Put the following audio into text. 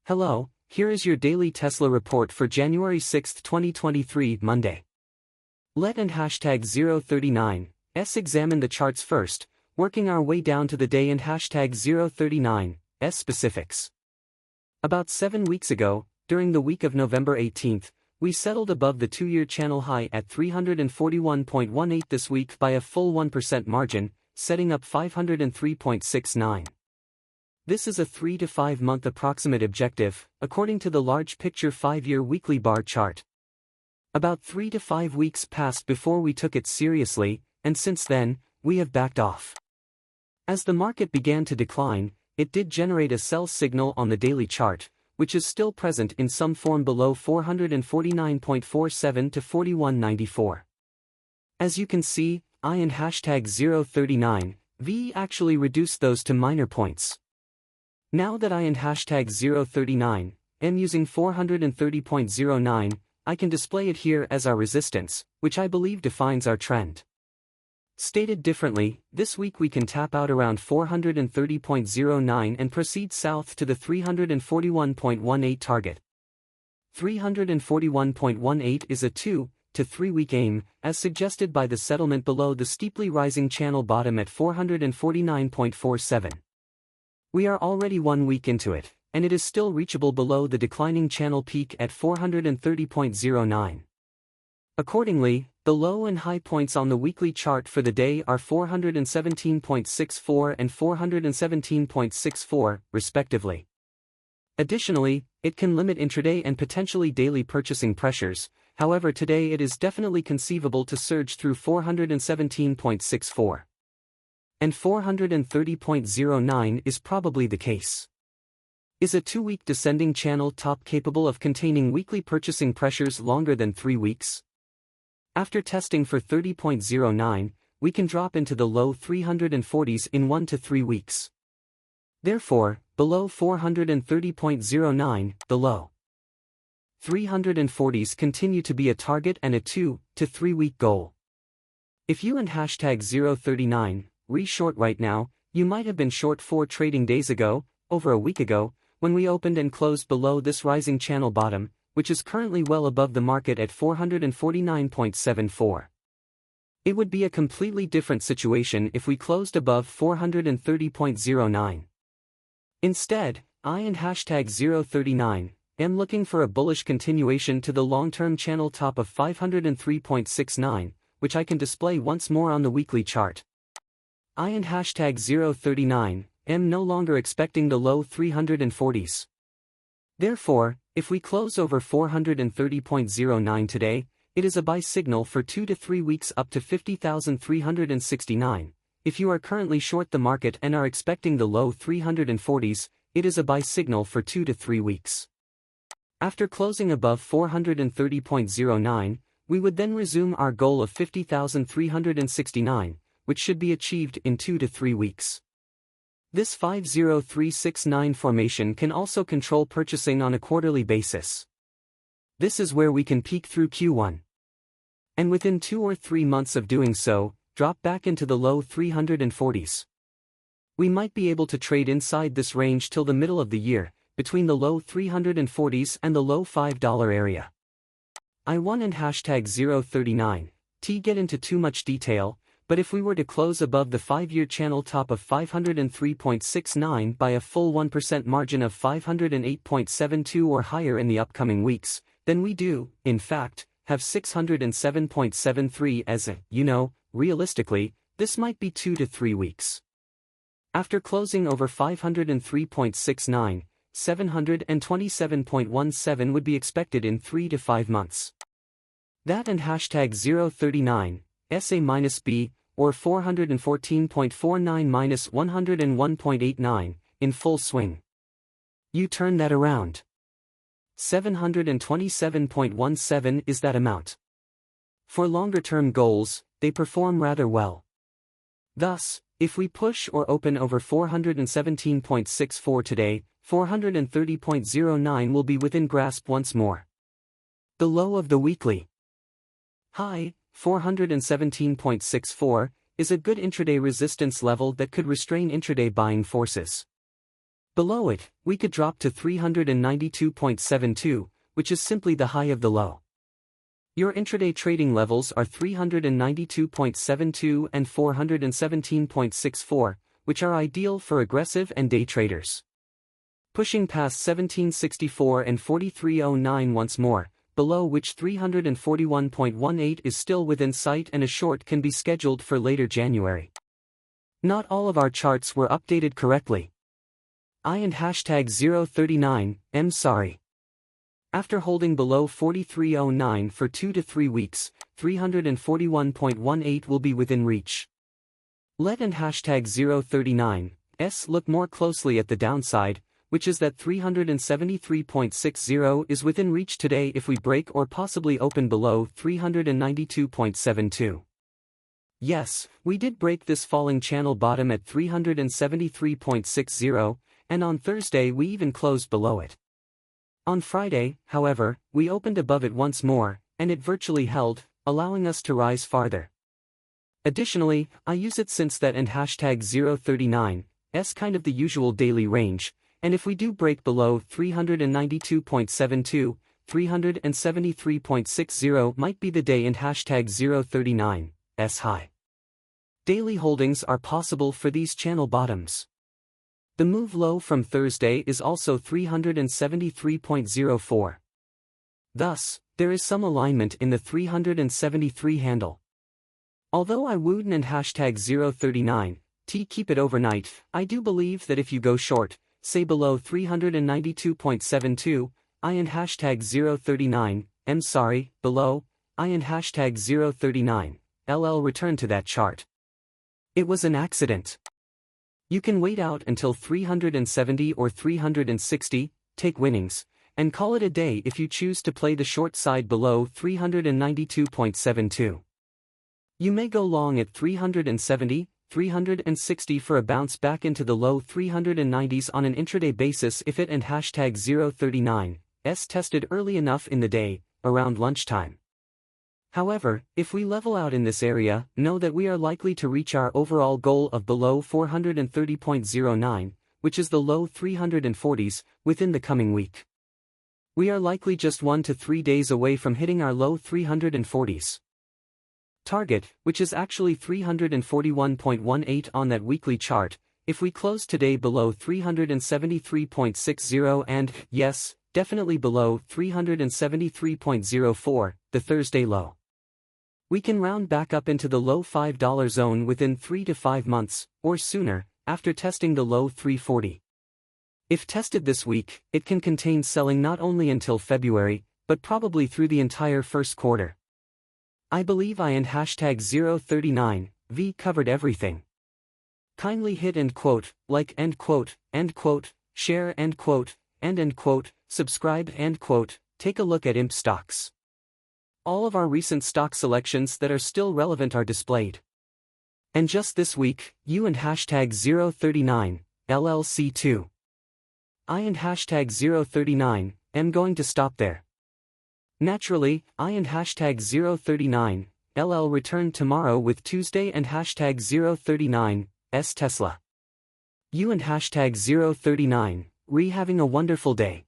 Hello, here is your daily Tesla report for January 6, 2023, Monday. Let and hashtag 039s examine the charts first, working our way down to the day and hashtag 039s specifics. About 7 weeks ago, during the week of November 18th, we settled above the 2-year channel high at 341.18 this week by a full 1% margin, setting up 503.69. This is a 3 to 5 month approximate objective, according to the large picture 5-year weekly bar chart. About 3 to 5 weeks passed before we took it seriously, and since then, we have backed off. As the market began to decline, it did generate a sell signal on the daily chart, which is still present in some form below 449.47 to 41.94. As you can see, I and hashtag 039v actually reduced those to minor points. Now that I and hashtag 039 am using 430.09, I can display it here as our resistance, which I believe defines our trend. Stated differently, this week we can tap out around 430.09 and proceed south to the 341.18 target. 341.18 is a 2 to 3 week aim, as suggested by the settlement below the steeply rising channel bottom at 449.47. We are already 1 week into it, and it is still reachable below the declining channel peak at 430.09. Accordingly, the low and high points on the weekly chart for the day are 417.64 and 417.64, respectively. Additionally, it can limit intraday and potentially daily purchasing pressures, however today it is definitely conceivable to surge through 417.64. And 430.09 is probably the case. Is a 2-week descending channel top capable of containing weekly purchasing pressures longer than 3 weeks? After testing for 30.09, we can drop into the low 340s in 1 to 3 weeks. Therefore, below 430.09, the low 340s continue to be a target and a 2 to 3 week goal. If you and hashtag 039 re-short right now, you might have been short 4 trading days ago, over a week ago, when we opened and closed below this rising channel bottom, which is currently well above the market at 449.74. It would be a completely different situation if we closed above 430.09. Instead, I and hashtag 039 am looking for a bullish continuation to the long-term channel top of 503.69, which I can display once more on the weekly chart. I and hashtag 039 am no longer expecting the low 340s. Therefore, if we close over 430.09 today, it is a buy signal for 2 to 3 weeks up to 50,369. If you are currently short the market and are expecting the low 340s, it is a buy signal for 2 to 3 weeks. After closing above 430.09, we would then resume our goal of 50,369, which should be achieved in 2 to 3 weeks. This 50369 formation can also control purchasing on a quarterly basis. This is where we can peak through Q1. And within 2 or 3 months of doing so, drop back into the low 340s. We might be able to trade inside this range till the middle of the year, between the low 340s and the low $5 area. I want and hashtag 039 to get into too much detail, but if we were to close above the 5-year channel top of 503.69 by a full 1% margin of 508.72 or higher in the upcoming weeks, then we do, in fact, have 607.73 as a, realistically, this might be 2 to 3 weeks. After closing over 503.69, 727.17 would be expected in 3 to 5 months. That and hashtag 039, SA-B, or 414.49 101.89, in full swing. You turn that around. 727.17 is that amount. For longer-term goals, they perform rather well. Thus, if we push or open over 417.64 today, 430.09 will be within grasp once more. The low of the weekly high, 417.64, is a good intraday resistance level that could restrain intraday buying forces. Below it, we could drop to 392.72, which is simply the high of the low. Your intraday trading levels are 392.72 and 417.64, which are ideal for aggressive and day traders. Pushing past 1764 and 4309 once more, below which 341.18 is still within sight, and a short can be scheduled for later January. Not all of our charts were updated correctly. I and hashtag 039, sorry. After holding below 4309 for 2 to 3 weeks, 341.18 will be within reach. Let and hashtag 039, look more closely at the downside, which is that 373.60 is within reach today if we break or possibly open below 392.72. Yes, we did break this falling channel bottom at 373.60, and on Thursday we even closed below it. On Friday, however, we opened above it once more, and it virtually held, allowing us to rise farther. Additionally, I use it since that and hashtag 039, kind of the usual daily range, and if we do break below 392.72, 373.60 might be the day and hashtag 039, high. Daily holdings are possible for these channel bottoms. The move low from Thursday is also 373.04. Thus, there is some alignment in the 373 handle. Although I wouldn't and hashtag 039, keep it overnight, I do believe that if you go short, say below 392.72, I and hashtag 039, below, I and hashtag 039, return to that chart. It was an accident. You can wait out until 370 or 360, take winnings, and call it a day if you choose to play the short side below 392.72. You may go long at 370, 360 for a bounce back into the low 390s on an intraday basis if it and hashtag 039 tested early enough in the day, around lunchtime. However, if we level out in this area, know that we are likely to reach our overall goal of below 430.09, which is the low 340s, within the coming week. We are likely just 1 to 3 days away from hitting our low 340s target, which is actually 341.18 on that weekly chart, if we close today below 373.60 and, yes, definitely below 373.04, the Thursday low. We can round back up into the low $5 zone within 3 to 5 months, or sooner, after testing the low 340. If tested this week, it can contain selling not only until February, but probably through the entire first quarter. I believe I and hashtag 039, covered everything. Kindly hit end quote, like end quote, share end quote, and end quote, subscribe end quote, take a look at Imp Stocks. All of our recent stock selections that are still relevant are displayed. And just this week, you and hashtag 039, LLC too. I and hashtag 039, am going to stop there. Naturally, I and hashtag 039, return tomorrow with Tuesday and hashtag 039, Tesla. You and hashtag 039, having a wonderful day.